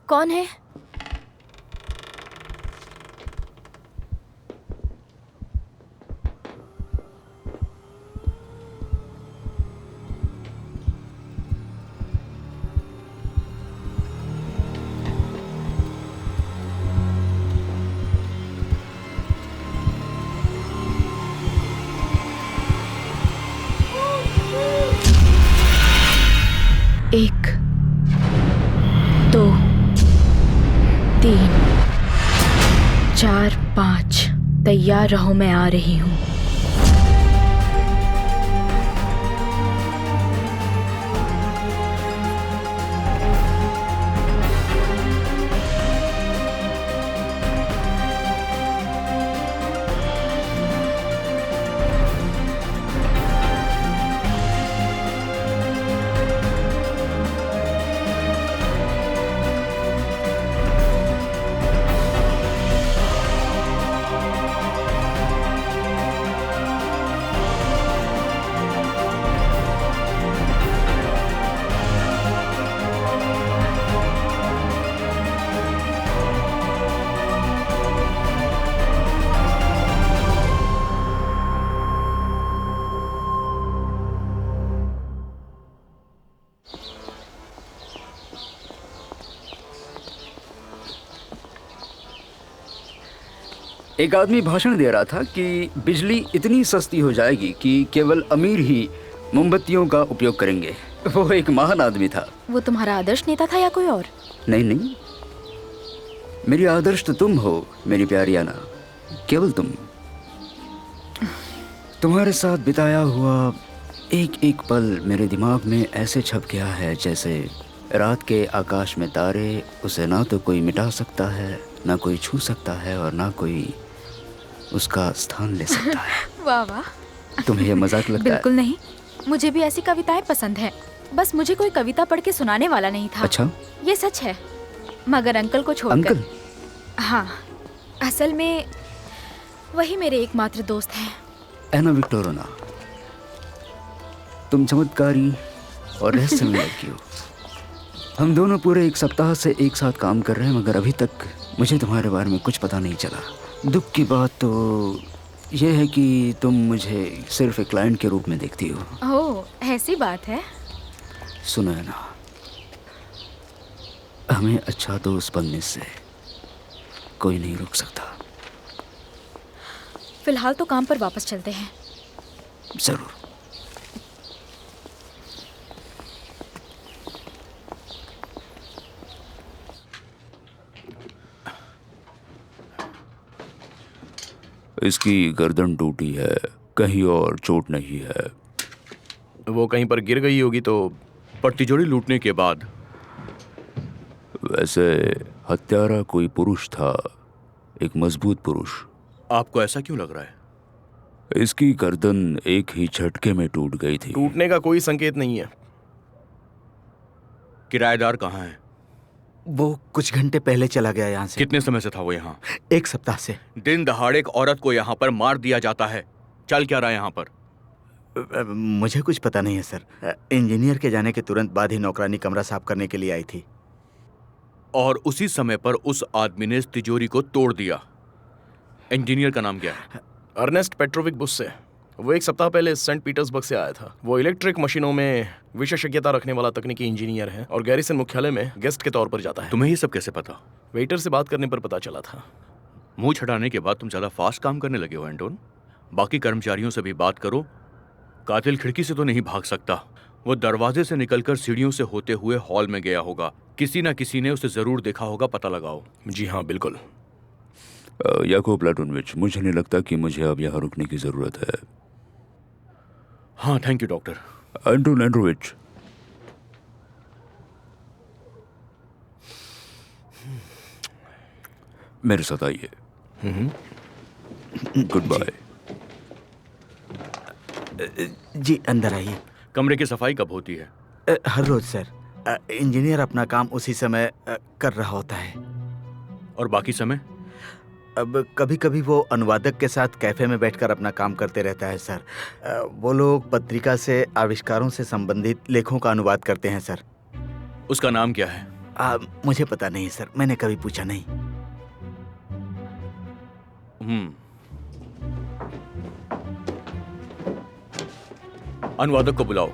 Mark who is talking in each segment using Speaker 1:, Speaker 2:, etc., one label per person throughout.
Speaker 1: कौन है? एक, दो, तीन, चार, पाँच। तैयार रहो, मैं आ रही हूँ।
Speaker 2: एक आदमी भाषण दे रहा था कि बिजली इतनी सस्ती हो जाएगी कि केवल अमीर ही मोमबत्तियों का उपयोग करेंगे। वो एक महान आदमी था।
Speaker 1: वो तुम्हारा आदर्श नेता था या कोई और?
Speaker 2: नहीं नहीं, मेरी आदर्श तो तुम हो मेरी प्यारी आना, केवल तुम। तुम्हारे साथ बिताया हुआ एक एक पल मेरे दिमाग में ऐसे छप गया है जैसे रात के आकाश में तारे, उसे ना तो कोई मिटा सकता है, ना कोई छू सकता है और ना कोई उसका स्थान ले सकता है।
Speaker 1: वाह वाह।
Speaker 2: तुम्हें ये मजाक लगता है?
Speaker 1: बिल्कुल नहीं, मुझे भी ऐसी कविताएं पसंद है। बस मुझे कोई कविता पढ़ के सुनाने वाला नहीं था।
Speaker 2: अच्छा,
Speaker 1: ये सच है, मगर अंकल को छोड़कर।
Speaker 2: अंकल?
Speaker 1: हाँ, असल में वही मेरे एकमात्र दोस्त हैं।
Speaker 2: एना विक्टोरिना, तुम चमत्कारी और रहस्यमय लड़की हो। हम दोनों पूरे एक सप्ताह से एक साथ काम कर रहे हैं, मगर अभी तक मुझे तुम्हारे बारे में कुछ पता नहीं चला। दुख की बात तो यह है कि तुम मुझे सिर्फ एक क्लाइंट के रूप में देखती हो।
Speaker 1: ओह, ऐसी बात है?
Speaker 2: सुनो है ना, हमें अच्छा दोस्त बनने से कोई नहीं रोक सकता।
Speaker 1: फिलहाल तो काम पर वापस चलते हैं।
Speaker 2: जरूर।
Speaker 3: इसकी गर्दन टूटी है, कहीं और चोट नहीं है।
Speaker 4: वो कहीं पर गिर गई होगी तो।
Speaker 3: पर तिजोरी लूटने के बाद। वैसे हत्यारा कोई पुरुष था, एक मजबूत पुरुष।
Speaker 4: आपको ऐसा क्यों लग रहा है?
Speaker 3: इसकी गर्दन एक ही झटके में टूट गई थी।
Speaker 4: टूटने का कोई संकेत नहीं है।
Speaker 3: किराएदार कहाँ है?
Speaker 5: वो कुछ घंटे पहले चला गया यहाँ से।
Speaker 3: कितने समय से था वो यहाँ?
Speaker 5: एक सप्ताह से।
Speaker 3: दिन दहाड़े एक औरत को यहाँ पर मार दिया जाता है। चल क्या रहा है यहाँ पर?
Speaker 5: मुझे कुछ पता नहीं है सर। इंजीनियर के जाने के तुरंत बाद ही नौकरानी कमरा साफ करने के लिए आई थी।
Speaker 3: और उसी समय पर उस आदमी ने इस तिजोरी को तोड़ दिया। इंजीनियर का नाम क्या है?
Speaker 4: Ernest Petrovich Busse. वो एक सप्ताह पहले सेंट पीटर्सबर्ग से आया था। वो इलेक्ट्रिक मशीनों में विशेषज्ञता रखने वाला तकनीकी इंजीनियर है और गैरिसन मुख्यालय में गेस्ट के तौर पर जाता है।
Speaker 3: तुम्हें ये सब कैसे पता?
Speaker 4: वेटर से बात करने पर पता चला था।
Speaker 3: मुंह छड़ाने के बाद तुम ज्यादा फास्ट काम करने लगे हो एंटोन। बाकी कर्मचारियों से भी बात करो। कातिल खिड़की से तो नहीं भाग सकता। वो दरवाजे से निकलकर सीढ़ियों से होते हुए हॉल में गया होगा। किसी ना किसी ने उसे जरूर देखा होगा, पता लगाओ।
Speaker 4: जी हाँ, बिल्कुल।
Speaker 3: याकूब प्लाटोनविच, मुझे नहीं लगता कि मुझे अब यहाँ रुकने की जरूरत है।
Speaker 4: हाँ, थैंक यू डॉक्टर।
Speaker 3: एंटोन एंड्रोविच, मेरे साथ आइए। Good bye.
Speaker 5: जी अंदर आइए।
Speaker 3: कमरे की सफाई कब होती है?
Speaker 5: हर रोज सर। इंजीनियर अपना काम उसी समय कर रहा होता है।
Speaker 3: और बाकी समय?
Speaker 5: अब कभी कभी वो अनुवादक के साथ कैफे में बैठकर अपना काम करते रहता है सर। वो लोग पत्रिका से आविष्कारों से संबंधित लेखों का अनुवाद करते हैं सर।
Speaker 3: उसका नाम क्या है?
Speaker 5: मुझे पता नहीं सर, मैंने कभी पूछा नहीं।
Speaker 3: अनुवादक को बुलाओ।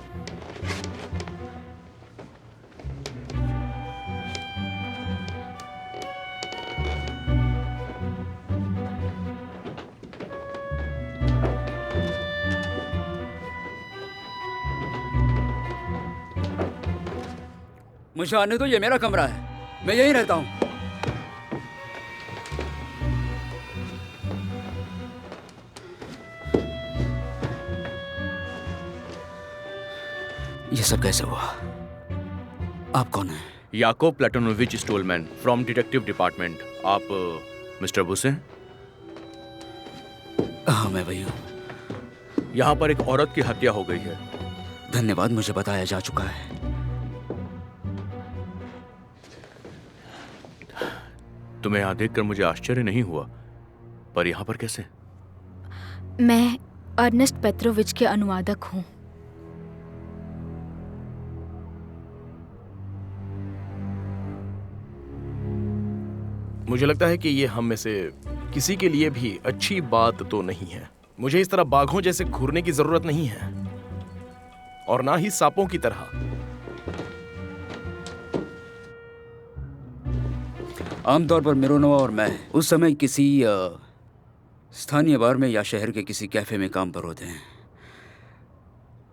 Speaker 2: मुझे आने दो, ये मेरा कमरा है, मैं यहीं रहता हूँ। ये सब कैसे हुआ? आप कौन हैं?
Speaker 3: Yakov Platonovich Stolman from detective department. आप मिस्टर बुस हैं?
Speaker 2: हाँ, मैं वही हूँ।
Speaker 3: यहाँ पर एक औरत की हत्या हो गई है।
Speaker 2: धन्यवाद, मुझे बताया जा चुका है।
Speaker 3: तुम्हें यहाँ देखकर मुझे आश्चर्य नहीं हुआ, पर यहाँ पर कैसे?
Speaker 1: मैं अर्नेस्ट पेट्रोविच के अनुवादक हूँ।
Speaker 4: मुझे लगता है कि ये हम में से किसी के लिए भी अच्छी बात तो नहीं है। मुझे इस तरह बाघों जैसे घूरने की जरूरत नहीं है, और ना ही सांपों की तरह।
Speaker 2: आमतौर पर मिरोनोवा और मैं उस समय किसी स्थानीय बार में या शहर के किसी कैफे में काम पर होते हैं।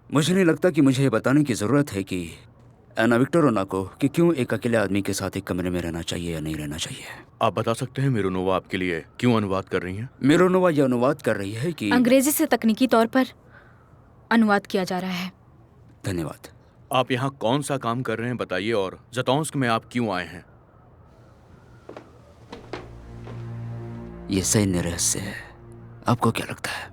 Speaker 2: मुझे नहीं लगता कि मुझे ये बताने की ज़रूरत है कि एना विक्टोरोना को कि क्यों एक अकेले आदमी के साथ एक कमरे में रहना चाहिए या नहीं रहना चाहिए।
Speaker 3: आप बता सकते हैं मिरोनोवा आपके लिए क्यों अनुवाद कर रही हैं?
Speaker 2: मिरोनोवा ये अनुवाद कर रही है कि
Speaker 1: अंग्रेजी से तकनीकी तौर पर अनुवाद किया जा रहा है।
Speaker 2: धन्यवाद।
Speaker 3: आप यहाँ कौन सा काम कर रहे हैं बताइए, और जतौंस्क में आप क्यों आए हैं?
Speaker 2: ये सैन्य रहस्य है। आपको क्या लगता है?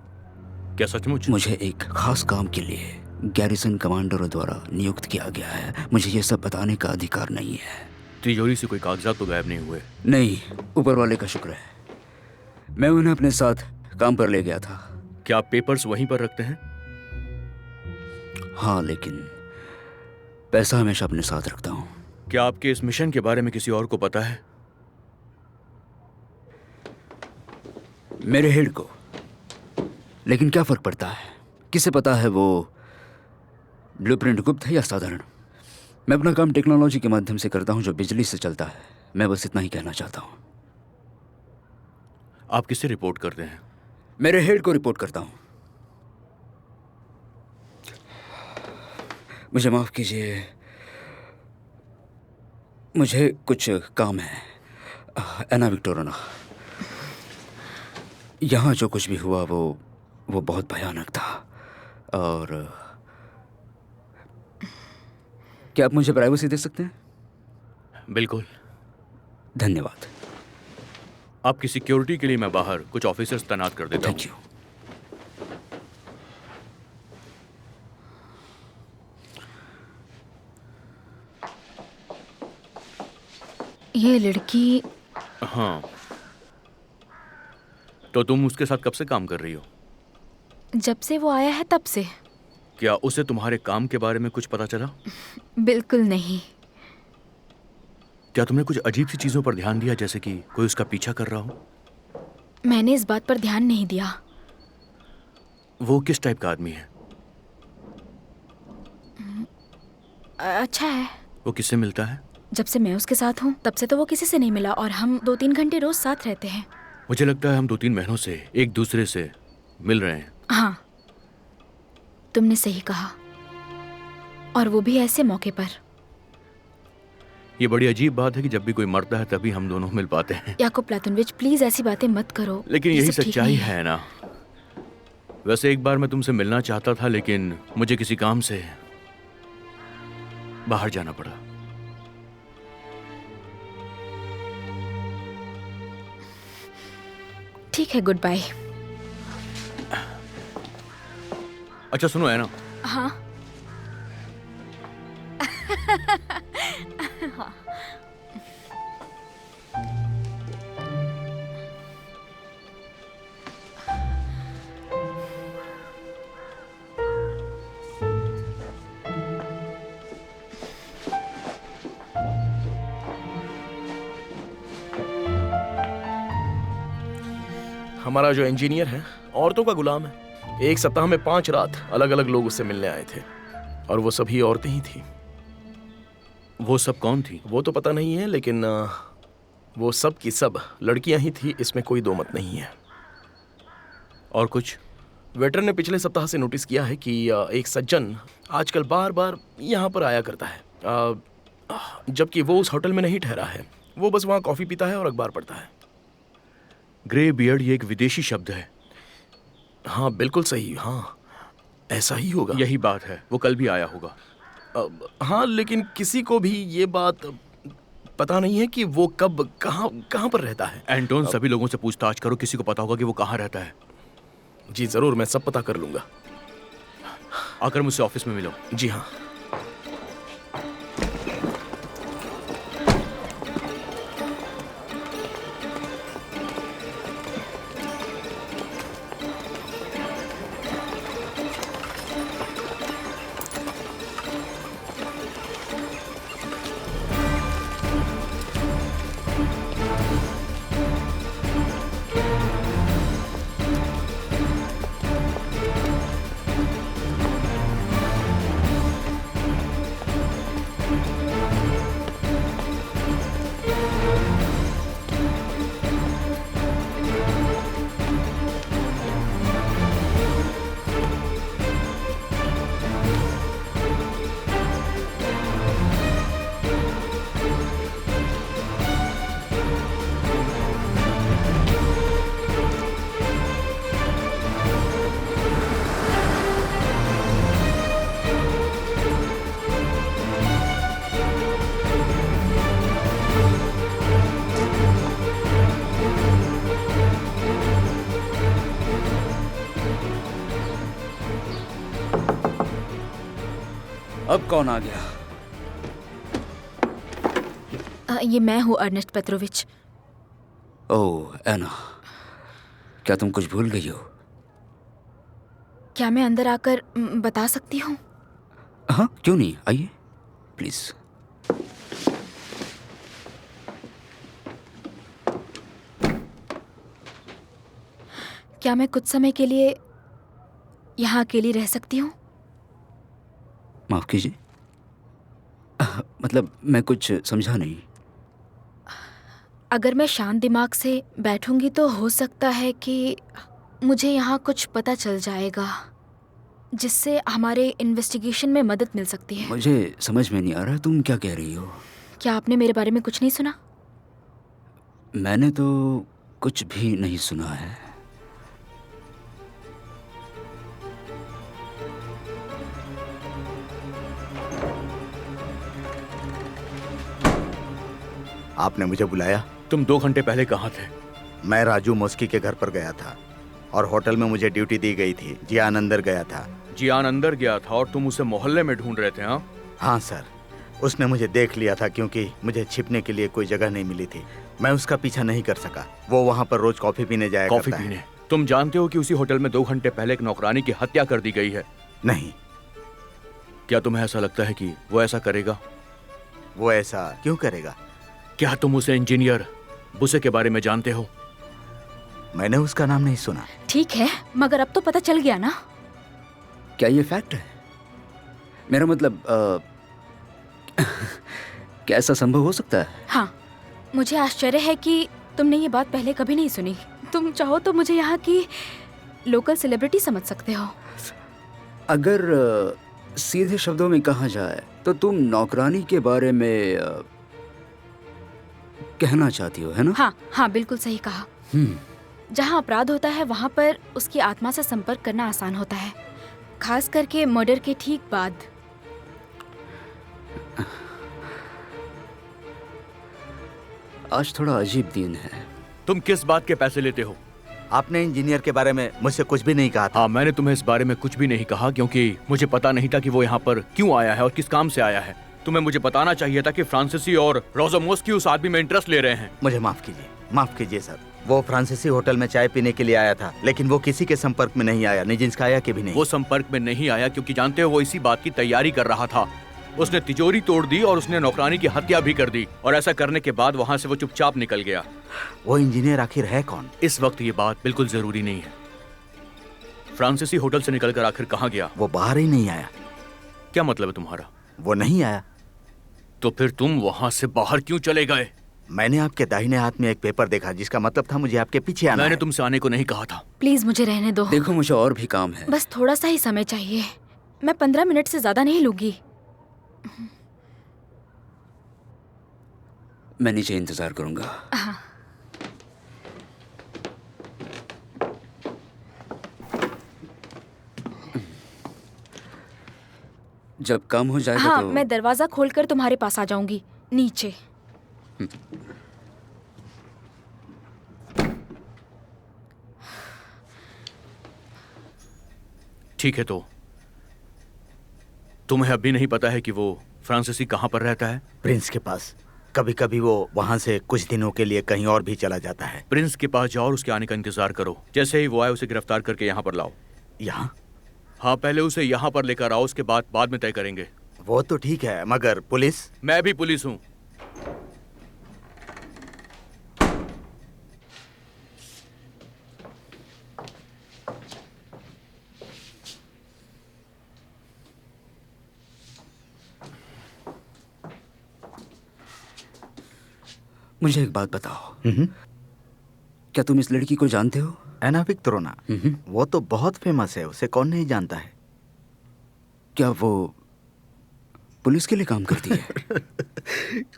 Speaker 3: क्या सचमुच?
Speaker 2: मुझे एक खास काम के लिए गैरिसन कमांडरों द्वारा नियुक्त किया गया है। मुझे ये सब बताने का अधिकार नहीं है।
Speaker 3: तिजोरी से कोई कागजात तो गायब नहीं हुए?
Speaker 2: नहीं, ऊपर वाले का शुक्र है। मैं उन्हें अपने साथ काम पर ले गया था।
Speaker 3: क्या आप पेपर्स वहीं पर रखते हैं?
Speaker 2: हाँ, लेकिन पैसा हमेशा अपने साथ रखता हूँ।
Speaker 3: क्या आपके इस मिशन के बारे में किसी और को पता है?
Speaker 2: मेरे हेड को। लेकिन क्या फर्क पड़ता है? किसे पता है वो ब्लूप्रिंट गुप्त है या साधारण? मैं अपना काम टेक्नोलॉजी के माध्यम से करता हूँ जो बिजली से चलता है। मैं बस इतना ही कहना चाहता हूँ।
Speaker 3: आप किससे रिपोर्ट करते हैं?
Speaker 2: मेरे हेड को रिपोर्ट करता हूँ। मुझे माफ कीजिए, मुझे कुछ काम है। एना विक्टोरोना, यहाँ जो कुछ भी हुआ वो बहुत भयानक था। और क्या आप मुझे प्राइवेसी दे सकते हैं?
Speaker 3: बिल्कुल।
Speaker 2: धन्यवाद।
Speaker 3: आपकी सिक्योरिटी के लिए मैं बाहर कुछ ऑफिसर्स तैनात कर देता हूँ।
Speaker 2: Thank you.
Speaker 1: ये लड़की,
Speaker 3: हाँ, तो तुम उसके साथ कब से काम कर रही हो?
Speaker 1: जब से वो आया है तब से।
Speaker 3: क्या उसे तुम्हारे काम के बारे में कुछ पता चला?
Speaker 1: बिल्कुल नहीं।
Speaker 3: क्या तुमने कुछ अजीब सी चीजों पर ध्यान दिया, जैसे कि कोई उसका पीछा कर रहा हो?
Speaker 1: मैंने इस बात पर ध्यान नहीं दिया।
Speaker 3: वो किस टाइप का आदमी है?
Speaker 1: अच्छा है।
Speaker 3: वो किससे मिलता है?
Speaker 1: जब से मैं उसके साथ हूँ तब से तो वो किसी से नहीं मिला, और हम 2-3 घंटे रोज साथ रहते हैं।
Speaker 3: मुझे लगता है हम 2-3 महीनों से एक दूसरे से मिल रहे हैं।
Speaker 1: हाँ, तुमने सही कहा, और वो भी ऐसे मौके पर।
Speaker 3: ये बड़ी अजीब बात है कि जब भी कोई मरता है तभी हम दोनों मिल पाते हैं।
Speaker 1: याकोब प्लेटोनोविच, प्लीज ऐसी बातें मत करो।
Speaker 3: लेकिन
Speaker 1: ये
Speaker 3: यही
Speaker 1: सब ठीक
Speaker 3: सच्चाई
Speaker 1: नहीं
Speaker 3: है ना। वैसे एक बार मैं तुमसे मिलना चाहता था, लेकिन मुझे किसी काम से बाहर जाना पड़ा।
Speaker 1: ठीक है, गुड बाय।
Speaker 3: अच्छा सुनो, है ना,
Speaker 1: हाँ।
Speaker 4: हमारा जो इंजीनियर है औरतों का गुलाम है। एक सप्ताह में 5 रात अलग अलग लोग उससे मिलने आए थे और वो सभी औरतें ही थी।
Speaker 3: वो सब कौन थी?
Speaker 4: वो तो पता नहीं है, लेकिन वो सब की सब लड़कियां ही थी, इसमें कोई दो मत नहीं है।
Speaker 3: और कुछ?
Speaker 4: वेटर ने पिछले सप्ताह से नोटिस किया है कि एक सज्जन आजकल बार बार यहाँ पर आया करता है, जबकि वो उस होटल में नहीं ठहरा है। वो बस वहाँ कॉफ़ी पीता है और अखबार पढ़ता है।
Speaker 3: ग्रे बियर्ड ये एक विदेशी शब्द है।
Speaker 4: हाँ बिल्कुल सही, हाँ ऐसा ही होगा।
Speaker 3: यही बात है, वो कल भी आया होगा।
Speaker 4: हाँ, लेकिन किसी को भी ये बात पता नहीं है कि वो कब कहाँ पर रहता है।
Speaker 3: एंटोन, सभी लोगों से पूछताछ करो, किसी को पता होगा कि वो कहाँ रहता है।
Speaker 4: जी जरूर, मैं सब पता कर लूंगा।
Speaker 3: आकर मुझसे ऑफिस में मिलो।
Speaker 4: जी हाँ।
Speaker 2: अब कौन आ गया?
Speaker 1: ये मैं हूँ, अर्नेस्ट पेट्रोविच।
Speaker 2: ओह एना, क्या तुम कुछ भूल गई हो?
Speaker 1: क्या मैं अंदर आकर बता सकती हूँ?
Speaker 2: हाँ क्यों नहीं, आइए प्लीज।
Speaker 1: क्या मैं कुछ समय के लिए यहाँ अकेली रह सकती हूँ?
Speaker 2: माफ कीजिए, मतलब मैं कुछ समझा नहीं।
Speaker 1: अगर मैं शांत दिमाग से बैठूंगी तो हो सकता है कि मुझे यहाँ कुछ पता चल जाएगा जिससे हमारे इन्वेस्टिगेशन में मदद मिल सकती है।
Speaker 2: मुझे समझ में नहीं आ रहा तुम क्या कह रही हो।
Speaker 1: क्या आपने मेरे बारे में कुछ नहीं सुना?
Speaker 2: मैंने तो कुछ भी नहीं सुना है।
Speaker 5: आपने मुझे बुलाया?
Speaker 3: तुम 2 घंटे पहले कहाँ थे?
Speaker 5: मैं राजू मोस्की के घर पर गया था और होटल में मुझे ड्यूटी दी गई थी। जियान अंदर गया था।
Speaker 3: जियान अंदर गया था और तुम उसे मोहल्ले में ढूंढ रहे थे? हाँ
Speaker 5: हाँ सर, उसने मुझे देख लिया था क्योंकि मुझे छिपने के लिए कोई जगह नहीं मिली थी। मैं उसका पीछा नहीं कर सका। वो वहाँ पर रोज कॉफी पीने जाया
Speaker 3: कॉफी
Speaker 5: करता
Speaker 3: पीने?
Speaker 5: है।
Speaker 3: तुम जानते हो कि उसी होटल में 2 घंटे पहले एक नौकरानी की हत्या कर दी गई है?
Speaker 5: नहीं।
Speaker 3: क्या तुम्हें ऐसा लगता है कि वो ऐसा करेगा?
Speaker 5: वो ऐसा क्यों करेगा?
Speaker 3: क्या तुम उसे इंजीनियर बुसे के बारे में जानते हो?
Speaker 5: मैंने उसका नाम नहीं सुना।
Speaker 1: ठीक है, मगर अब तो पता चल गया ना।
Speaker 2: क्या ये फैक्ट है? मेरा मतलब क्या ऐसा संभव हो सकता है?
Speaker 1: हाँ, मुझे आश्चर्य है कि तुमने ये बात पहले कभी नहीं सुनी। तुम चाहो तो मुझे यहाँ की लोकल सेलिब्रिटी समझ सकते हो।
Speaker 2: अगर सीधे शब्दों में कहा जाए तो तुम नौकरानी के बारे में कहना चाहती हो, है ना?
Speaker 1: हाँ हाँ, बिल्कुल सही कहा। जहाँ अपराध होता है वहाँ पर उसकी आत्मा से संपर्क करना आसान होता है, खास करके मर्डर के ठीक बाद।
Speaker 2: आज थोड़ा अजीब दिन है।
Speaker 3: तुम किस बात के पैसे लेते हो?
Speaker 5: आपने इंजीनियर के बारे में मुझसे कुछ भी नहीं कहा था।
Speaker 3: हाँ, मैंने तुम्हें इस बारे में कुछ भी नहीं कहा क्योंकि मुझे पता नहीं था कि वो यहाँ पर क्यों आया है और किस काम से आया है। तुम्हें मुझे बताना चाहिए था कि फ्रांसीसी और रोजोमोस्की उस आदमी में इंटरेस्ट ले रहे हैं।
Speaker 5: मुझे माफ कीजिए सर। वो फ्रांसीसी होटल में चाय पीने के लिए आया था, लेकिन वो किसी के संपर्क में नहीं आया, निजिंस्काया के भी नहीं।
Speaker 3: वो संपर्क में नहीं आया क्योंकि जानते हो वो इसी बात की तैयारी कर रहा था उसने तिजोरी तोड़ दी और उसने नौकरानी की हत्या भी कर दी, और ऐसा करने के बाद वहां से वो चुपचाप निकल गया।
Speaker 5: वो इंजीनियर आखिर है कौन?
Speaker 3: इस वक्त ये बात बिल्कुल जरूरी नहीं है। फ्रांसीसी होटल से निकलकर आखिर कहाँ गया?
Speaker 5: वो बाहर ही नहीं आया।
Speaker 3: क्या मतलब है तुम्हारा?
Speaker 5: वो नहीं आया।
Speaker 3: तो फिर तुम वहां से बाहर क्यों चले गए?
Speaker 5: मैंने आपके दाहिने हाथ में एक पेपर देखा, जिसका मतलब था मुझे आपके पीछे आना
Speaker 3: मैंने
Speaker 5: है।
Speaker 3: तुमसे आने को नहीं कहा था।
Speaker 1: प्लीज मुझे रहने दो।
Speaker 2: देखो, मुझे और भी काम है।
Speaker 1: बस थोड़ा सा ही समय चाहिए। मैं 15 मिनट से ज्यादा नहीं लूंगी।
Speaker 2: मैं नीचे इंतजार करूंगा। जब काम हो जाएगा
Speaker 1: हाँ,
Speaker 2: तो
Speaker 1: मैं दरवाजा खोलकर तुम्हारे पास आ जाऊंगी नीचे।
Speaker 3: ठीक है, तो तुम्हें अभी नहीं पता है कि वो फ्रांसीसी कहाँ पर रहता है?
Speaker 5: प्रिंस के पास। कभी कभी वो वहां से कुछ दिनों के लिए कहीं और भी चला जाता है।
Speaker 3: प्रिंस के पास जाओ और उसके आने का इंतजार करो। जैसे ही वो आए उसे गिरफ्तार करके यहाँ पर लाओ।
Speaker 5: यहाँ?
Speaker 3: हाँ, पहले उसे यहाँ पर लेकर आओ, उसके बाद में तय करेंगे।
Speaker 5: वो तो ठीक है, मगर पुलिस?
Speaker 3: मैं भी पुलिस हूँ।
Speaker 2: मुझे एक बात बताओ, क्या तुम इस लड़की को जानते हो?
Speaker 5: एना विक्टोरिया? वो तो बहुत फेमस है, उसे कौन नहीं जानता है।
Speaker 2: क्या वो पुलिस के लिए काम करती है?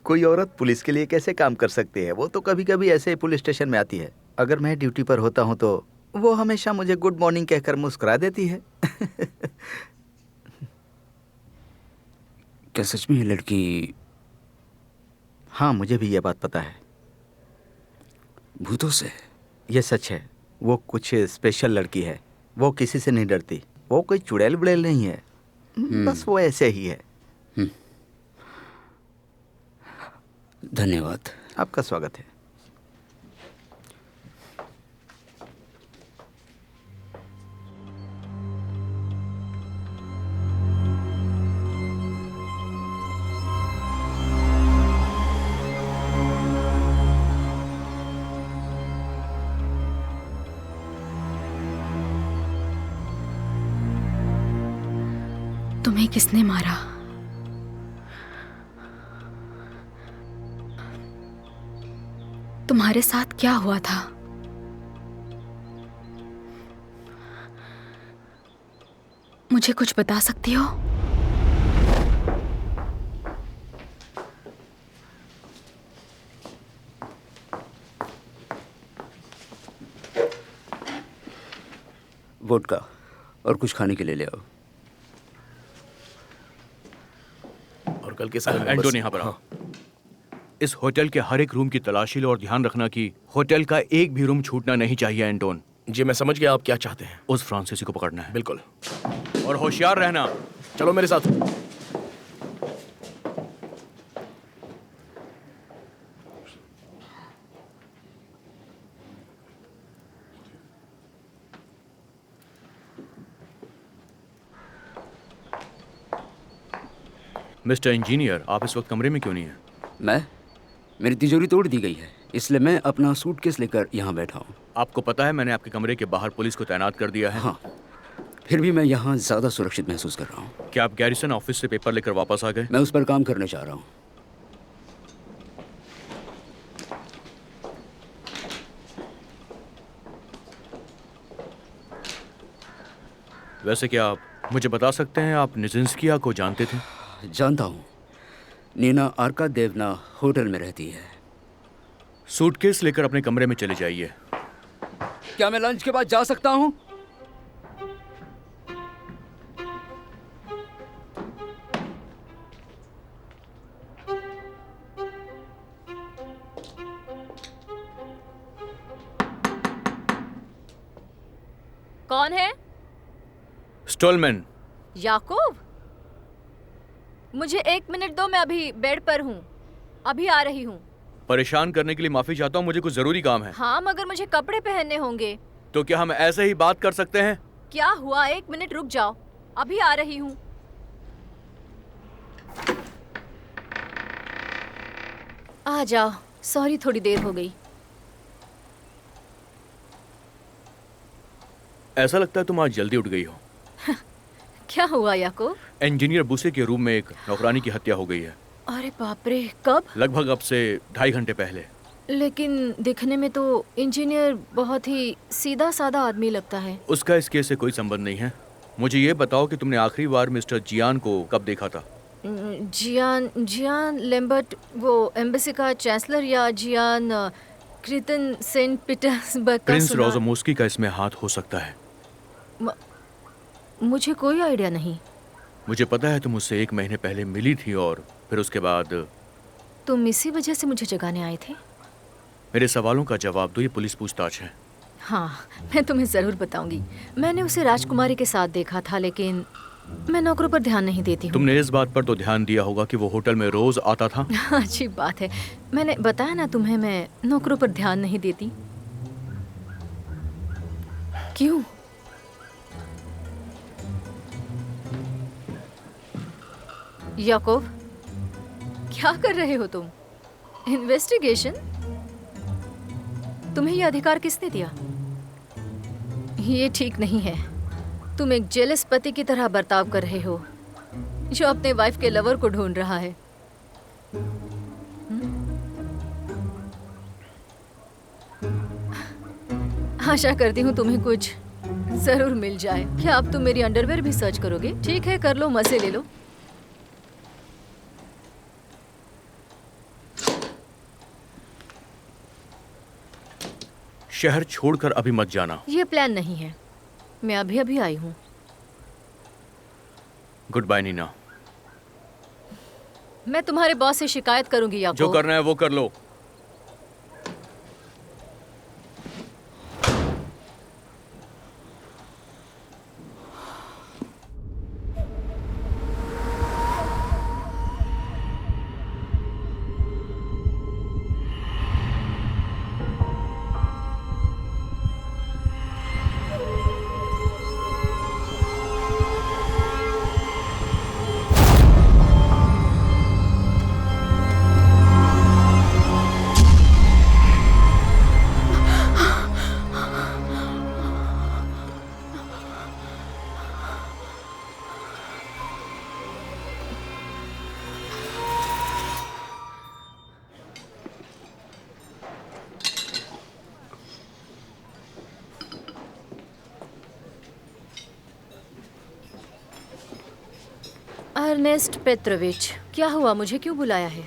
Speaker 5: कोई औरत पुलिस के लिए कैसे काम कर सकती है? वो तो कभी कभी ऐसे ही पुलिस स्टेशन में आती है। अगर मैं ड्यूटी पर होता हूँ तो वो हमेशा मुझे गुड मॉर्निंग कहकर मुस्कुरा देती है।
Speaker 2: क्या सच में ये लड़की?
Speaker 5: हाँ, मुझे भी ये बात पता है।
Speaker 2: भूतों से?
Speaker 5: ये सच है। वो कुछ स्पेशल लड़की है। वो किसी से नहीं डरती। वो कोई चुड़ैल बुड़ैल नहीं है। बस वो ऐसे ही है।
Speaker 2: धन्यवाद।
Speaker 5: आपका स्वागत है।
Speaker 1: तुम्हें किसने मारा? तुम्हारे साथ क्या हुआ था? मुझे कुछ बता सकती हो?
Speaker 2: वोडका और कुछ खाने के लिए ले आओ।
Speaker 4: और कल के सारे
Speaker 3: एंटोन, यहाँ पर आओ। इस होटल के हर एक रूम की तलाशी लो और ध्यान रखना कि होटल का एक भी रूम छूटना नहीं चाहिए। एंटोन।
Speaker 4: जी, मैं समझ गया आप क्या चाहते हैं।
Speaker 3: उस फ्रांसीसी को पकड़ना है।
Speaker 4: बिल्कुल।
Speaker 3: और होशियार रहना।
Speaker 4: चलो मेरे साथ।
Speaker 3: मिस्टर इंजीनियर, आप इस वक्त कमरे में क्यों नहीं हैं?
Speaker 2: मेरी तिजोरी तोड़ दी गई है, इसलिए मैं अपना सूटकेस लेकर यहाँ बैठा हूँ।
Speaker 3: आपको पता है मैंने आपके कमरे के बाहर पुलिस को तैनात कर दिया है।
Speaker 2: हाँ, फिर भी मैं यहाँ ज़्यादा सुरक्षित महसूस कर रहा हूँ।
Speaker 3: क्या आप गैरिसन ऑफिस से पेपर लेकर वापस आ गए?
Speaker 2: मैं उस पर काम करने चाह रहा हूँ।
Speaker 3: वैसे क्या आप मुझे बता सकते हैं आप निजिंस्किया को जानते थे?
Speaker 2: जानता हूँ। नीना आर्कादेवना होटल में रहती है।
Speaker 3: सूटकेस लेकर अपने कमरे में चले जाइए।
Speaker 2: क्या मैं लंच के बाद जा सकता हूँ?
Speaker 6: कौन है?
Speaker 3: स्टोलमैन।
Speaker 6: याकूब? मुझे 1 मिनट दो, मैं अभी बेड पर हूँ, अभी आ रही हूँ।
Speaker 3: परेशान करने के लिए माफी चाहता हूँ, मुझे कुछ जरूरी काम है।
Speaker 6: हाँ, मगर मुझे कपड़े पहनने होंगे।
Speaker 3: तो क्या हम ऐसे ही बात कर सकते हैं?
Speaker 6: क्या हुआ? 1 मिनट रुक जाओ, अभी आ रही हूँ। आ जाओ। सॉरी थोड़ी देर हो गई।
Speaker 3: ऐसा लगता है तुम आज जल्दी उठ गई हो।
Speaker 6: क्या हुआ याकूब?
Speaker 3: इंजीनियर बुसे के रूम में एक नौकरानी की हत्या हो गई है।
Speaker 6: अरे बाप रे, कब?
Speaker 3: लगभग अब से 2.5 घंटे पहले।
Speaker 6: लेकिन दिखने में तो इंजीनियर बहुत ही सीधा साधा आदमी लगता है।
Speaker 3: उसका इस केस से कोई संबंध नहीं है। मुझे ये बताओ कि तुमने आखिरी बार मिस्टर जियान को कब देखा था?
Speaker 6: जियान जियान लेम्बर्ट, वो एम्बेसी का चांसलर, या जियान क्रितन सेंट पीटर्सबर्ग का?
Speaker 3: प्रिंस
Speaker 6: सुना?
Speaker 3: रोजोमोस्की का इसमें हाथ हो सकता है।
Speaker 6: मुझे कोई आइडिया नहीं।
Speaker 3: मुझे पता है तुम उससे 1 महीने पहले मिली थी और फिर उसके बाद।
Speaker 6: तुम इसी वजह से मुझे जगाने आए थे?
Speaker 3: मेरे सवालों का जवाब दो, ये पुलिस पूछताछ है।
Speaker 6: हाँ, मैं तुम्हें ज़रूर बताऊंगी। मैंने उसे राजकुमारी के साथ देखा था, लेकिन मैं नौकरों पर ध्यान नहीं देती हूँ।
Speaker 3: तुमने इस बात पर तो ध्यान दिया होगा कि वो होटल में रोज आता था।
Speaker 6: अच्छी बात है। मैंने बताया ना तुम्हें, मैं नौकरों पर ध्यान नहीं देती। क्यों? याकूब, क्या कर रहे हो तुम? इन्वेस्टिगेशन? तुम्हें ये अधिकार किसने दिया? ये ठीक नहीं है। तुम एक जेलस पति की तरह बर्ताव कर रहे हो, जो अपने वाइफ के लवर को ढूंढ रहा है। आशा करती हूँ तुम्हें कुछ जरूर मिल जाए। क्या अब तुम मेरी अंडरवेयर भी सर्च करोगे? ठीक है, कर लो, मजे ले लो।
Speaker 3: शहर छोड़कर अभी मत जाना।
Speaker 6: ये प्लान नहीं है। मैं अभी अभी आई हूँ।
Speaker 3: Good bye Neena.
Speaker 6: मैं तुम्हारे बॉस से शिकायत करूंगी याकूब।
Speaker 3: जो करना है वो कर लो।
Speaker 6: अर्नेस्ट पेट्रोविच, क्या हुआ? मुझे क्यों बुलाया है?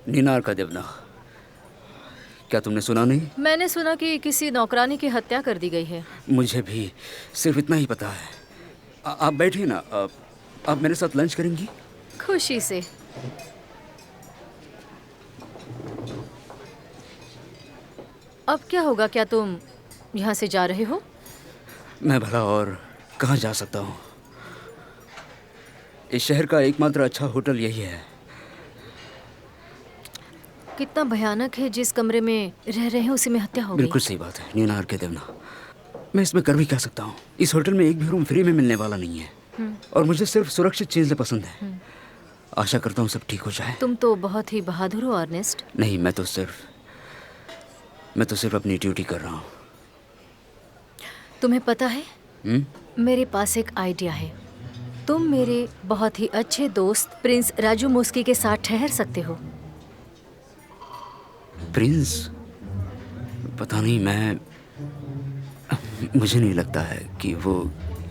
Speaker 2: नीना आर्कादिव्ना, क्या तुमने सुना नहीं?
Speaker 6: मैंने सुना कि किसी नौकरानी की हत्या कर दी गई है।
Speaker 2: मुझे भी सिर्फ इतना ही पता है। आप बैठिए ना। आप मेरे साथ लंच करेंगी?
Speaker 6: खुशी से। अब क्या होगा? क्या तुम यहाँ से जा रहे हो?
Speaker 2: मैं भला और कहाँ जा सकता हूँ? इस शहर का एकमात्र अच्छा होटल यही है।
Speaker 6: कितना भयानक है, जिस कमरे में रह रहे हैं उसी में हत्या हो गई।
Speaker 2: बिल्कुल सही बात है नीना आर्कादिव्ना। मैं इसमें कर भी क्या सकता हूँ? इस होटल में एक भी रूम फ्री में मिलने वाला नहीं है और मुझे सिर्फ सुरक्षित चीजें पसंद है। आशा करता हूँ सब ठीक हो जाए।
Speaker 6: तुम तो बहुत ही बहादुर हो अर्नेस्ट।
Speaker 2: नहीं, मैं तो सिर्फ अपनी ड्यूटी कर रहा हूँ।
Speaker 6: तुम्हें पता है, मेरे पास एक आइडिया है। तुम मेरे बहुत ही अच्छे दोस्त प्रिंस राजूमोस्की के साथ ठहर सकते हो।
Speaker 2: प्रिंस? पता नहीं, मुझे नहीं लगता है कि वो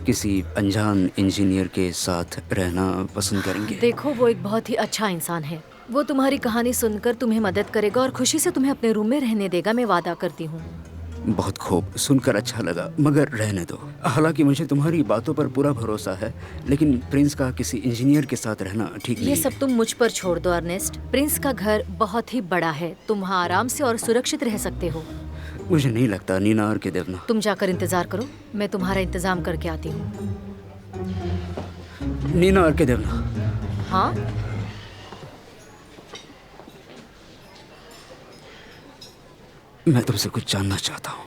Speaker 2: किसी अनजान इंजीनियर के साथ रहना पसंद करेंगे।
Speaker 6: देखो, वो एक बहुत ही अच्छा इंसान है। वो तुम्हारी कहानी सुनकर तुम्हें मदद करेगा और खुशी से तुम्हें अपने रूम में रहने देगा। मैं वादा करती हूँ।
Speaker 2: बहुत खूब, सुनकर अच्छा लगा, मगर रहने दो। हालांकि मुझे तुम्हारी बातों पर पूरा भरोसा है, लेकिन प्रिंस का किसी इंजीनियर के साथ रहना ठीक नहीं
Speaker 6: ये
Speaker 2: है।
Speaker 6: सब तुम मुझ पर छोड़ दो अर्नेस्ट। प्रिंस का घर बहुत ही बड़ा है। तुम वहाँ आराम से और सुरक्षित रह सकते हो।
Speaker 2: मुझे नहीं लगता नीना आर्कादिव्ना।
Speaker 6: तुम जाकर इंतजार करो, मैं तुम्हारा इंतजाम करके आती हूँ।
Speaker 2: नीना आर्कादिव्ना।
Speaker 6: हाँ?
Speaker 2: मैं तुमसे कुछ जानना चाहता हूँ।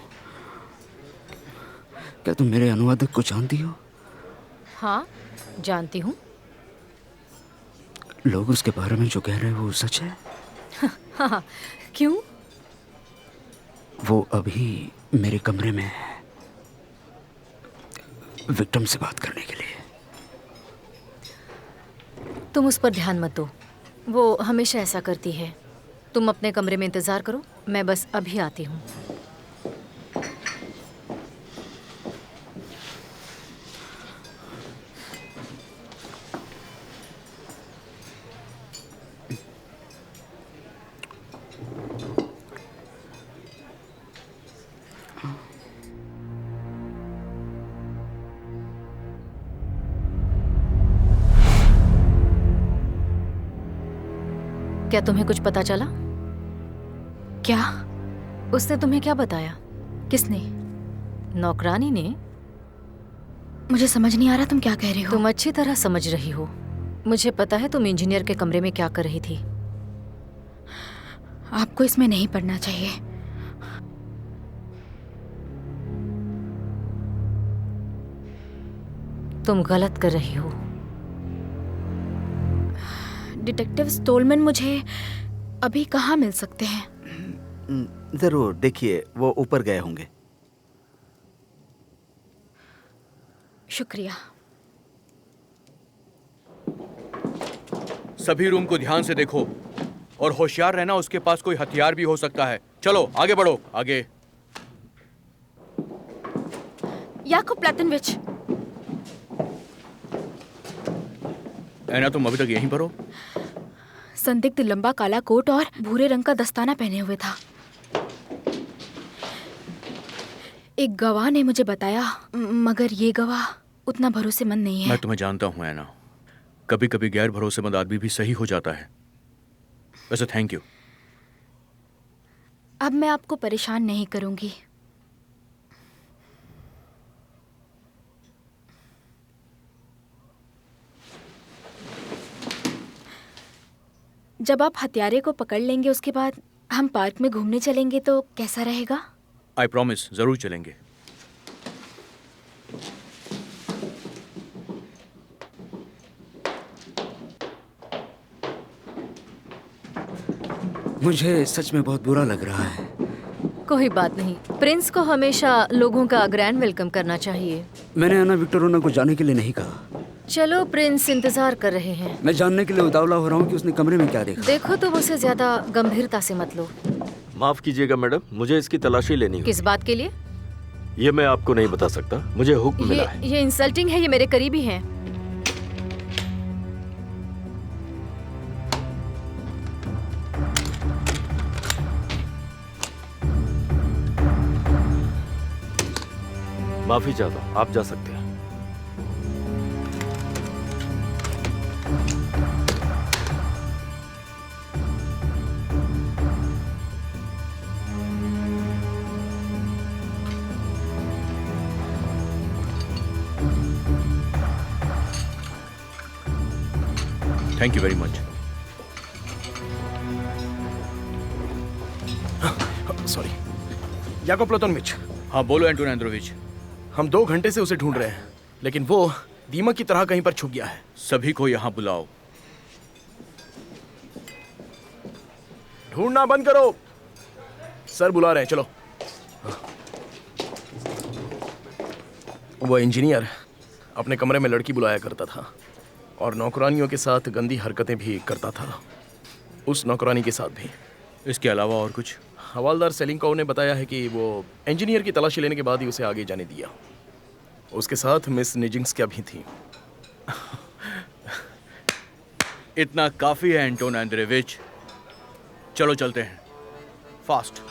Speaker 2: क्या तुम मेरे अनुवादक को जानती हो?
Speaker 6: हाँ, जानती हूँ।
Speaker 2: लोग उसके बारे में जो कह रहे हैं वो सच है?
Speaker 6: हाँ, क्यों?
Speaker 2: वो अभी मेरे कमरे में है, विक्टिम से बात करने के लिए।
Speaker 6: तुम उस पर ध्यान मत दो, वो हमेशा ऐसा करती है। तुम अपने कमरे में इंतजार करो, मैं बस अभी आती हूँ। क्या तुम्हें कुछ पता चला?
Speaker 1: क्या?
Speaker 6: उसने तुम्हें क्या बताया?
Speaker 1: किसने?
Speaker 6: नौकरानी ने।
Speaker 1: मुझे समझ नहीं आ रहा तुम क्या कह रहे हो।
Speaker 6: तुम अच्छी तरह समझ रही हो। मुझे पता है तुम इंजीनियर के कमरे में क्या कर रही थी।
Speaker 1: आपको इसमें नहीं पढ़ना चाहिए।
Speaker 6: तुम गलत कर रही हो।
Speaker 1: डिटेक्टिव स्टोलमैन मुझे अभी कहाँ मिल सकते हैं?
Speaker 5: जरूर, देखिए वो ऊपर गए होंगे।
Speaker 1: शुक्रिया।
Speaker 3: सभी रूम को ध्यान से देखो और होशियार रहना, उसके पास कोई हथियार भी हो सकता है। चलो आगे बढ़ो, आगे।
Speaker 1: याकूब प्लेटनविच।
Speaker 3: ऐना, तुम अभी तक यहीं पर हो?
Speaker 1: संदिग्ध लंबा काला कोट और भूरे रंग का दस्ताना पहने हुए था। एक गवाह ने मुझे बताया, मगर ये गवाह उतना भरोसेमंद नहीं है।
Speaker 3: मैं तुम्हें जानता हूं ऐना, कभी कभी गैर भरोसेमंद आदमी भी सही हो जाता है। वैसे थैंक यू।
Speaker 1: अब मैं आपको परेशान नहीं करूंगी। जब आप हत्यारे को पकड़ लेंगे उसके बाद हम पार्क में घूमने चलेंगे तो कैसा रहेगा?
Speaker 3: आई प्रॉमिस, जरूर चलेंगे।
Speaker 2: मुझे सच में बहुत बुरा लग रहा है।
Speaker 6: कोई बात नहीं, प्रिंस को हमेशा लोगों का ग्रैंड वेलकम करना चाहिए।
Speaker 2: मैंने आना विक्टोरिया को जाने के लिए नहीं कहा।
Speaker 6: चलो, प्रिंस इंतजार कर रहे हैं।
Speaker 2: मैं जानने के लिए उतावला हो रहा हूँ कि उसने कमरे में क्या देखा।
Speaker 6: देखो, तुम उसे ज्यादा गंभीरता से मत लो।
Speaker 7: माफ कीजिएगा मैडम, मुझे इसकी तलाशी लेनी
Speaker 6: किस बात के लिए?
Speaker 7: ये मैं आपको नहीं बता सकता, मुझे हुक्म मिला है।
Speaker 6: ये इंसल्टिंग है, ये मेरे करीबी हैं।
Speaker 7: माफी चाहता हूँ, आप जा सकते हैं।
Speaker 3: Thank you very much.
Speaker 4: Sorry. Yakov Platonovich.
Speaker 3: हाँ बोलो एंटोन एंड्रोविच।
Speaker 4: हम 2 घंटे से उसे ढूंढ रहे हैं, लेकिन वो दीमक की तरह कहीं पर छुप गया है।
Speaker 3: सभी को यहाँ बुलाओ।
Speaker 4: ढूंढना बंद करो, सर बुला रहे हैं। चलो। वो इंजीनियर अपने कमरे में लड़की बुलाया करता था और नौकरानियों के साथ गंदी हरकतें भी करता था, उस नौकरानी के साथ भी।
Speaker 3: इसके अलावा और कुछ?
Speaker 4: हवालदार सेलिंकोव ने बताया है कि वो इंजीनियर की तलाशी लेने के बाद ही उसे आगे जाने दिया। उसके साथ मिस निजिंस्किया भी थी।
Speaker 3: इतना काफी है एंटोन एंड्रेविच, चलो चलते हैं, फास्ट।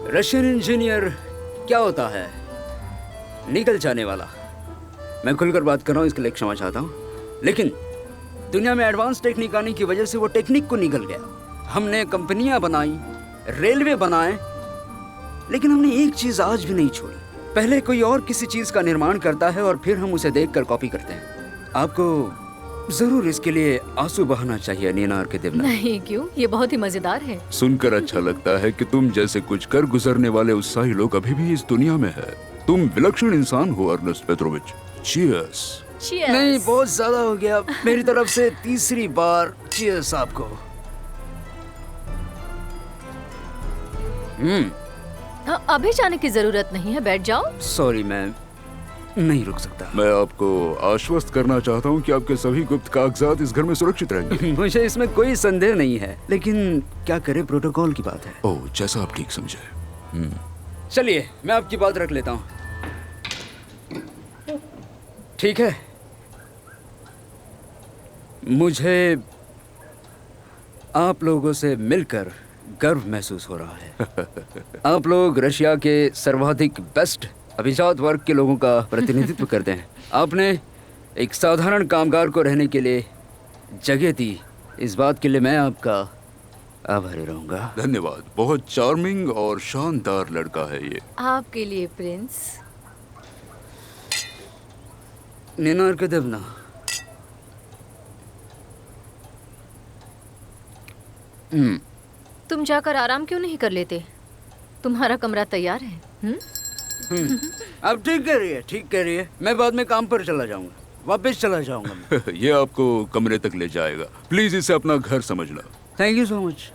Speaker 2: रशियन इंजीनियर क्या होता है? निकल जाने वाला। मैं खुलकर बात कर रहा हूँ, इसके लिए क्षमा चाहता हूँ, लेकिन दुनिया में एडवांस टेक्निक आने की वजह से वो टेक्निक को निकल गया। हमने कंपनियां बनाई, रेलवे बनाए, लेकिन हमने एक चीज आज भी नहीं छोड़ी। पहले कोई और किसी चीज का निर्माण करता है और फिर हम उसे देखकर कॉपी करते हैं। आपको जरूर इसके लिए आंसू बहाना चाहिए नीना और के देवना।
Speaker 6: नहीं, क्यों? ये बहुत ही मजेदार है।
Speaker 8: सुनकर अच्छा लगता है कि तुम जैसे कुछ कर गुजरने वाले उत्साही लोग अभी भी इस दुनिया में है। तुम विलक्षण इंसान हो अर्नेस्ट पेट्रोविच। चीयर्स।
Speaker 2: नहीं, बहुत ज्यादा हो गया। मेरी तरफ से तीसरी बार चीयर्स आपको।
Speaker 6: अभी जाने की जरूरत नहीं है, बैठ जाओ।
Speaker 2: सॉरी, मैं नहीं रुक सकता।
Speaker 8: मैं आपको आश्वस्त करना चाहता हूँ कि आपके सभी गुप्त कागजात इस घर में सुरक्षित रहेंगे।
Speaker 2: मुझे इसमें कोई संदेह नहीं है, लेकिन क्या करें, प्रोटोकॉल की बात है।
Speaker 8: ओह, जैसा आप ठीक समझे।
Speaker 2: चलिए, मैं आपकी बात रख लेता हूँ। ठीक है, मुझे आप लोगों से मिलकर गर्व महसूस हो रहा है। आप लोग रशिया के सर्वाधिक बेस्ट अभिजात वर्ग के लोगों का प्रतिनिधित्व करते हैं। आपने एक साधारण कामगार को रहने के लिए जगह दी, इस बात के लिए मैं आपका आभारी रहूंगा।
Speaker 8: धन्यवाद। बहुत चार्मिंग और शानदार लड़का है ये।
Speaker 6: आपके लिए प्रिंस।
Speaker 2: नीना अर्कदेवना,
Speaker 6: तुम जाकर आराम क्यों नहीं कर लेते? तुम्हारा कमरा तैयार है।
Speaker 2: आप ठीक कह रही है, ठीक कह रही है। मैं बाद में काम पर चला जाऊंगा, वापस चला जाऊंगा मैं।
Speaker 8: ये आपको कमरे तक ले जाएगा। प्लीज इसे अपना घर समझना।
Speaker 2: Thank you so much.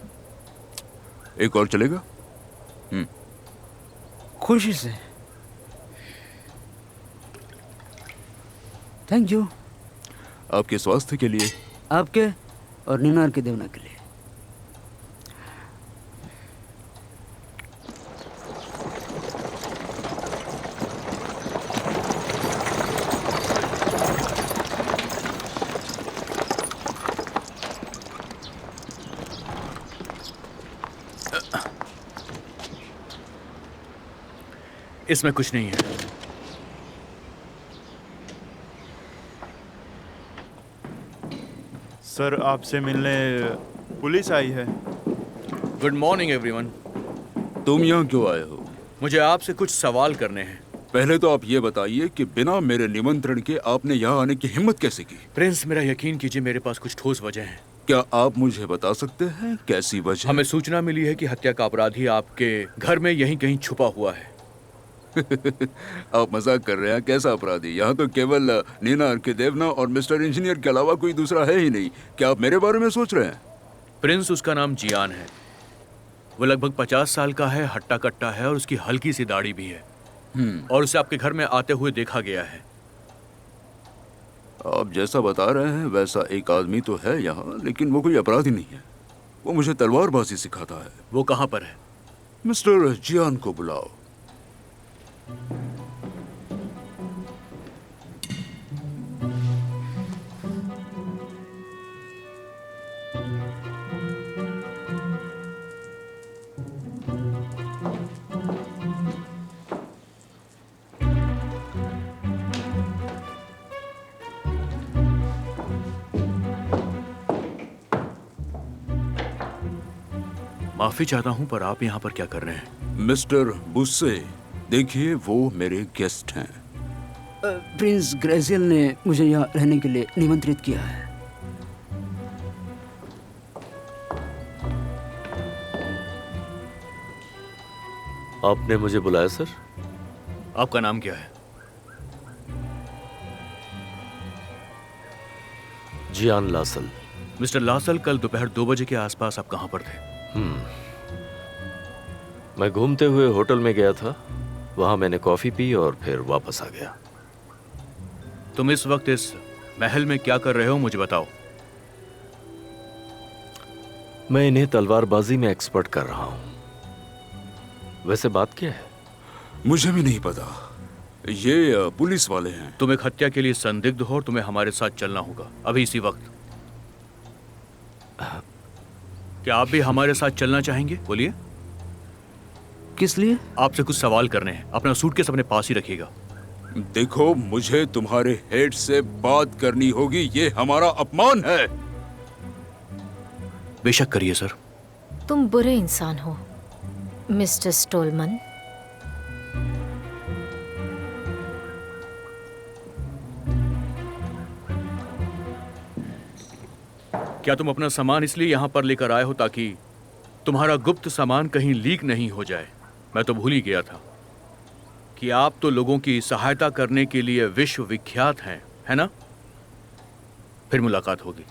Speaker 8: एक और चलेगा?
Speaker 2: खुशी से। Thank you.
Speaker 8: आपके स्वास्थ्य के लिए।
Speaker 2: आपके और नीना अर्कदेवना के लिए।
Speaker 3: इसमें कुछ नहीं है।
Speaker 9: सर, आपसे मिलने पुलिस आई है।
Speaker 3: Good morning everyone.
Speaker 8: तुम यहाँ क्यों आए हो?
Speaker 3: मुझे आपसे कुछ सवाल करने हैं।
Speaker 8: पहले तो आप ये बताइए कि बिना मेरे निमंत्रण के आपने यहाँ आने की हिम्मत कैसे की?
Speaker 3: प्रिंस, मेरा यकीन कीजिए, मेरे पास कुछ ठोस वजह है।
Speaker 8: क्या आप मुझे बता सकते हैं कैसी वजह?
Speaker 3: हमें सूचना मिली है कि हत्या का अपराधी आपके घर में यहीं कहीं छुपा हुआ है।
Speaker 8: आप मजाक कर रहे हैं? कैसा अपराधी? यहाँ तो केवल नीना अर्कदेवना और मिस्टर इंजीनियर के अलावा कोई दूसरा है ही नहीं। क्या आप मेरे बारे में सोच रहे हैं?
Speaker 3: प्रिंस, उसका नाम जियान है। वो लगभग 50 साल का है, हट्टा कट्टा है और उसकी हल्की सी दाढ़ी भी है। और उसे आपके घर में आते हुए देखा गया है।
Speaker 8: आप जैसा बता रहे हैं वैसा एक आदमी तो है यहाँ, लेकिन वो कोई अपराधी नहीं है। वो मुझे तलवारबाजी सिखाता है।
Speaker 3: वो कहाँ पर है?
Speaker 8: मिस्टर जियान को बुलाओ।
Speaker 3: माफी चाहता हूँ, पर आप यहाँ पर क्या कर रहे हैं?
Speaker 8: मिस्टर बुस्से, देखिए वो मेरे गेस्ट हैं।
Speaker 2: प्रिंस ग्रेजियल ने मुझे यहाँ रहने के लिए निमंत्रित किया है।
Speaker 7: आपने मुझे बुलाया सर?
Speaker 3: आपका नाम क्या है?
Speaker 7: जियान लासल।
Speaker 3: मिस्टर लासल, कल दोपहर 2 बजे के आसपास आप कहाँ पर थे?
Speaker 7: मैं घूमते हुए होटल में गया था। वहां मैंने कॉफी पी और फिर वापस आ गया।
Speaker 3: तुम इस वक्त इस महल में क्या कर रहे हो, मुझे बताओ।
Speaker 7: मैं इन्हें तलवारबाजी में एक्सपर्ट कर रहा हूं। वैसे बात क्या है?
Speaker 8: मुझे भी नहीं पता। ये पुलिस वाले हैं।
Speaker 3: तुम एक हत्या के लिए संदिग्ध हो और तुम्हें हमारे साथ चलना होगा अभी इसी वक्त। क्या आप भी हमारे साथ चलना चाहेंगे? बोलिए।
Speaker 2: किस लिए?
Speaker 3: आपसे कुछ सवाल करने हैं। अपना सूटकेस अपने पास ही रखिएगा।
Speaker 8: देखो, मुझे तुम्हारे हेड से बात करनी होगी। ये हमारा अपमान है।
Speaker 3: बेशक करिए सर।
Speaker 6: तुम बुरे इंसान हो मिस्टर स्टोलमन।
Speaker 3: क्या तुम अपना सामान इसलिए यहाँ पर लेकर आए हो ताकि तुम्हारा गुप्त सामान कहीं लीक नहीं हो जाए? मैं तो भूल ही गया था। कि आप तो लोगों की सहायता करने के लिए विश्व विख्यात हैं, है ना? फिर मुलाकात होगी।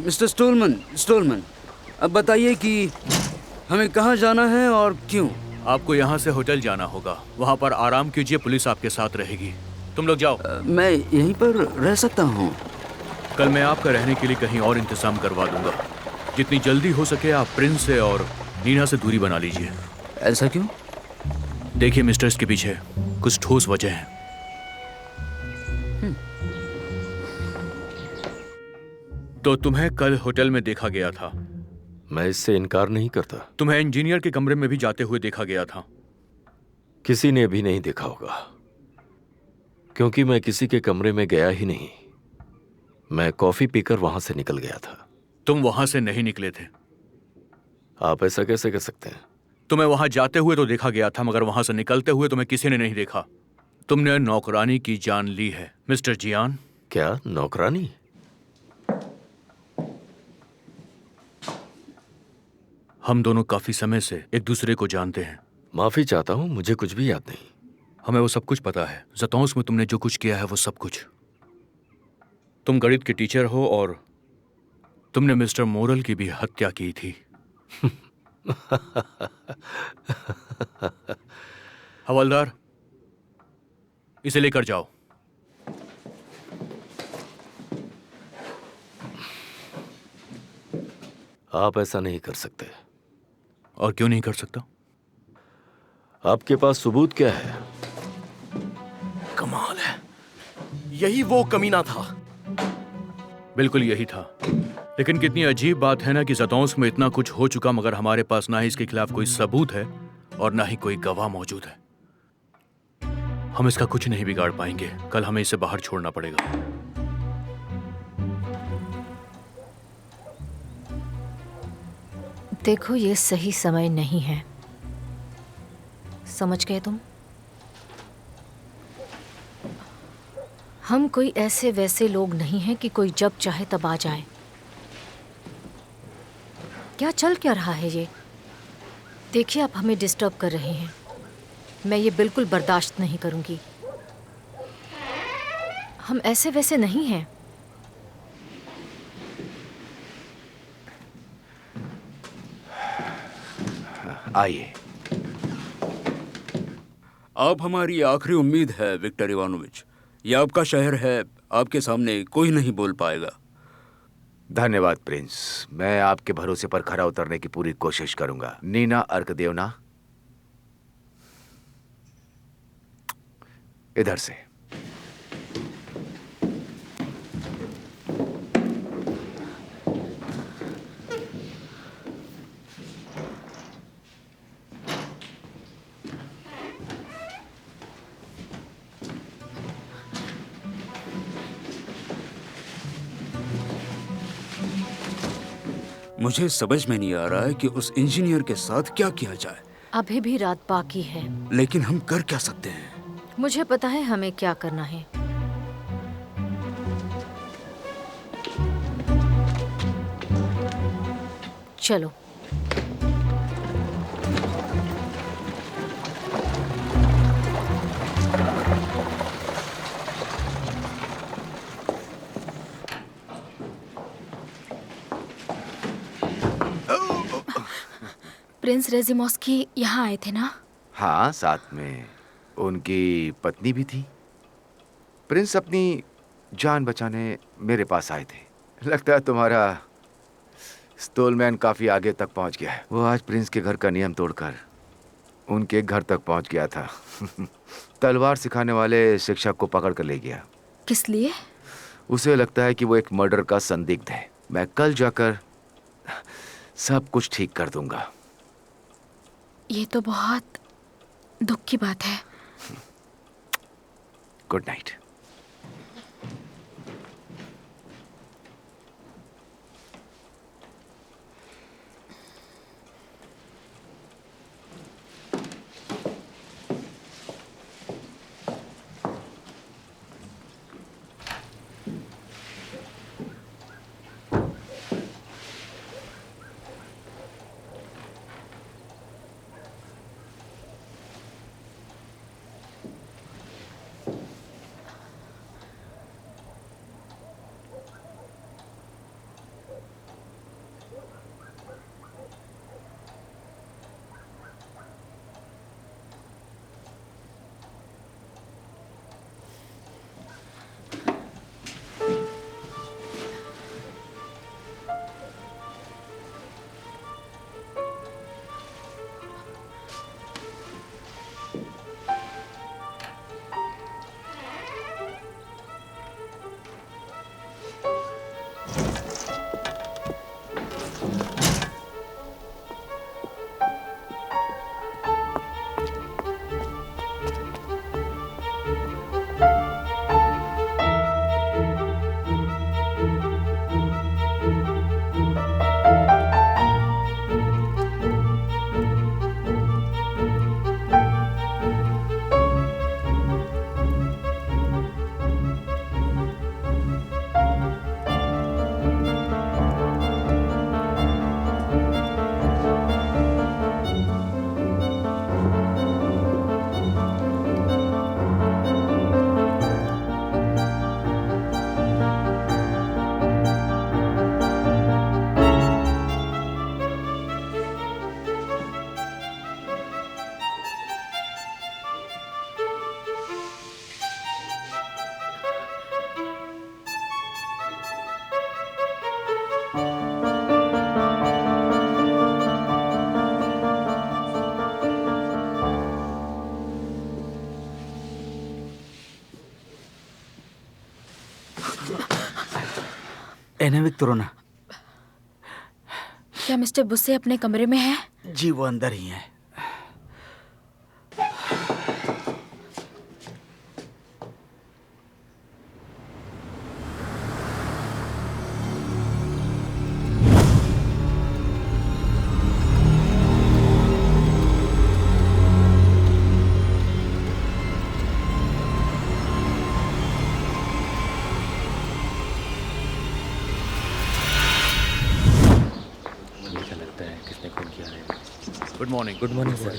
Speaker 2: मिस्टर स्टोलमन, अब बताइए कि हमें कहाँ जाना है और क्यों?
Speaker 3: आपको यहाँ से होटल जाना होगा, वहाँ पर आराम कीजिए, पुलिस आपके साथ रहेगी। तुम लोग जाओ।
Speaker 2: मैं यहीं पर रह सकता हूँ?
Speaker 3: कल मैं आपका रहने के लिए कहीं और इंतजाम करवा दूंगा। जितनी जल्दी हो सके आप प्रिंस से और नीना से दूरी बना लीजिए।
Speaker 2: ऐसा क्यों?
Speaker 3: देखिए मिस्टर, इसके पीछे कुछ ठोस वजह है। तो तुम्हें कल होटल में देखा गया था।
Speaker 7: मैं इससे इनकार नहीं करता।
Speaker 3: तुम्हें इंजीनियर के कमरे में भी जाते हुए देखा गया था।
Speaker 7: किसी ने भी नहीं देखा होगा, क्योंकि मैं किसी के कमरे में गया ही नहीं। मैं कॉफी पीकर वहां से निकल गया था।
Speaker 3: तुम वहां से नहीं निकले थे।
Speaker 7: आप ऐसा कैसे कर सकते हैं?
Speaker 3: तुम्हें वहां जाते हुए तो देखा गया था, मगर वहां से निकलते हुए तुम्हें किसी ने नहीं देखा। तुमने नौकरानी की जान ली है मिस्टर जियान।
Speaker 7: क्या नौकरानी?
Speaker 3: हम दोनों काफी समय से एक दूसरे को जानते हैं।
Speaker 7: माफी चाहता हूं, मुझे कुछ भी याद नहीं।
Speaker 3: हमें वो सब कुछ पता है। जतौंस में तुमने जो कुछ किया है वो सब कुछ। तुम गणित के टीचर हो और तुमने मिस्टर मोरल की भी हत्या की थी। हवलदार, इसे लेकर जाओ।
Speaker 7: आप ऐसा नहीं कर सकते।
Speaker 3: और क्यों नहीं कर सकता?
Speaker 7: आपके पास सबूत क्या है?
Speaker 4: कमाल है, यही वो कमीना था।
Speaker 3: बिल्कुल यही था। लेकिन कितनी अजीब बात है ना कि जतौंस में इतना कुछ हो चुका, मगर हमारे पास ना ही इसके खिलाफ कोई सबूत है और ना ही कोई गवाह मौजूद है। हम इसका कुछ नहीं बिगाड़ पाएंगे। कल हमें इसे बाहर छोड़ना पड़ेगा।
Speaker 6: देखो, ये सही समय नहीं है, समझ गए तुम? हम कोई ऐसे वैसे लोग नहीं हैं कि कोई जब चाहे तब आ जाए। क्या चल क्या रहा है ये? देखिए, आप हमें डिस्टर्ब कर रहे हैं। मैं ये बिल्कुल बर्दाश्त नहीं करूंगी। हम ऐसे वैसे नहीं हैं।
Speaker 5: आइए।
Speaker 8: आप हमारी आखिरी उम्मीद है विक्टर इवानोविच। ये आपका शहर है, आपके सामने कोई नहीं बोल पाएगा।
Speaker 5: धन्यवाद प्रिंस, मैं आपके भरोसे पर खरा उतरने की पूरी कोशिश करूंगा। नीना अर्कदेवना, इधर से।
Speaker 8: मुझे समझ में नहीं आ रहा है कि उस इंजीनियर के साथ क्या किया जाए।
Speaker 6: अभी भी रात बाकी है।
Speaker 8: लेकिन हम कर क्या सकते हैं?
Speaker 6: मुझे पता है हमें क्या करना है। चलो।
Speaker 1: प्रिंस रेजिमोस्की यहाँ आए थे ना?
Speaker 5: हाँ, साथ में उनकी पत्नी भी थी। प्रिंस अपनी जान बचाने मेरे पास आए थे। लगता है तुम्हारा स्टोलमैन काफी आगे तक पहुंच गया है। वो आज प्रिंस के घर का नियम तोड़कर उनके घर तक पहुंच गया था। तलवार सिखाने वाले शिक्षक को पकड़ कर ले गया।
Speaker 1: किस लिए?
Speaker 5: उसे लगता है कि वो एक मर्डर का संदिग्ध है। मैं कल जाकर सब कुछ ठीक कर दूंगा।
Speaker 1: ये तो बहुत दुख की बात है।
Speaker 5: Good night.
Speaker 2: Anna Viktorovna.
Speaker 1: क्या मिस्टर बुस्से अपने कमरे में है?
Speaker 2: जी वो अंदर ही है।
Speaker 3: Good morning.
Speaker 7: Good morning sir.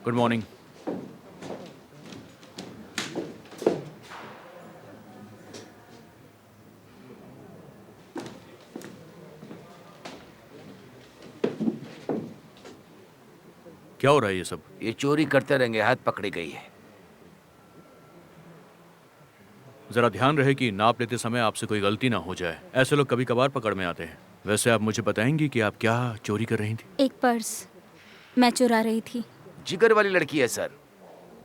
Speaker 3: Good morning. क्या हो रहा है ये सब?
Speaker 5: ये चोरी करते रहेंगे, हाथ पकड़ी गई है।
Speaker 3: जरा ध्यान रहे कि नाप लेते समय आपसे कोई गलती ना हो जाए। ऐसे लोग कभी कभार पकड़ में आते हैं। वैसे आप मुझे बताएंगी कि आप क्या चोरी कर रही थी?
Speaker 10: एक पर्स मैं चुरा रही थी।
Speaker 5: जिगर वाली लड़की है सर,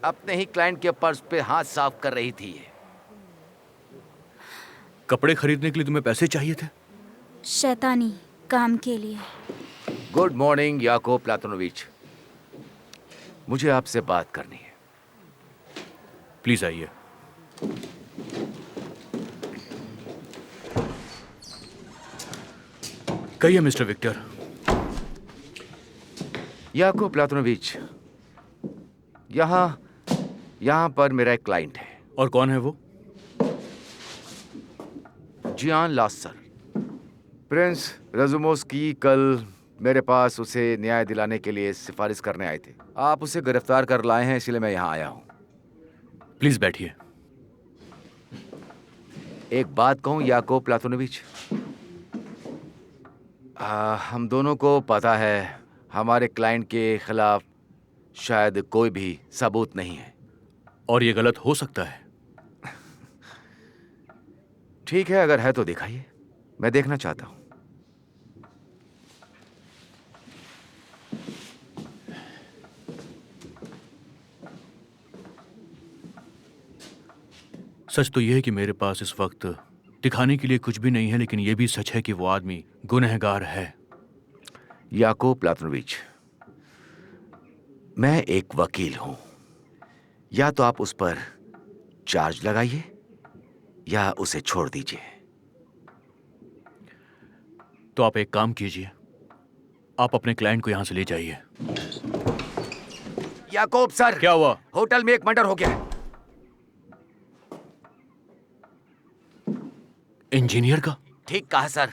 Speaker 5: अपने ही क्लाइंट के पर्स पे हाथ साफ कर रही थी।
Speaker 3: कपड़े खरीदने के लिए तुम्हें पैसे चाहिए थे?
Speaker 10: शैतानी काम के लिए।
Speaker 5: गुड मॉर्निंग याकोब प्लातोनोविच, मुझे आपसे बात करनी है।
Speaker 3: प्लीज आइए। कहिए मिस्टर विक्टर।
Speaker 5: याकोब प्लातोनोविच, यहाँ पर मेरा एक क्लाइंट है।
Speaker 3: और कौन है वो?
Speaker 5: जियान लास्सर। प्रिंस रजुमोस्की कल मेरे पास उसे न्याय दिलाने के लिए सिफारिश करने आए थे। आप उसे गिरफ्तार कर लाए हैं, इसलिए मैं यहाँ आया हूँ।
Speaker 3: प्लीज बैठिए।
Speaker 5: एक बात कहूँ याकोब प्लातोनोविच, हम दोनों को पता है हमारे क्लाइंट के खिलाफ शायद कोई भी सबूत नहीं है।
Speaker 3: और ये गलत हो सकता है।
Speaker 5: ठीक है, अगर है तो दिखाइए, मैं देखना चाहता हूं।
Speaker 3: सच तो यह है कि मेरे पास इस वक्त दिखाने के लिए कुछ भी नहीं है, लेकिन यह भी सच है कि वो आदमी गुनहगार है।
Speaker 5: याकोब प्लातोनोविच, मैं एक वकील हूं। या तो आप उस पर चार्ज लगाइए या उसे छोड़ दीजिए।
Speaker 3: तो आप एक काम कीजिए, आप अपने क्लाइंट को यहां से ले जाइए।
Speaker 5: याकोब सर,
Speaker 3: क्या हुआ?
Speaker 5: होटल में एक मर्डर हो गया है।
Speaker 3: इंजीनियर का?
Speaker 5: ठीक कहा सर।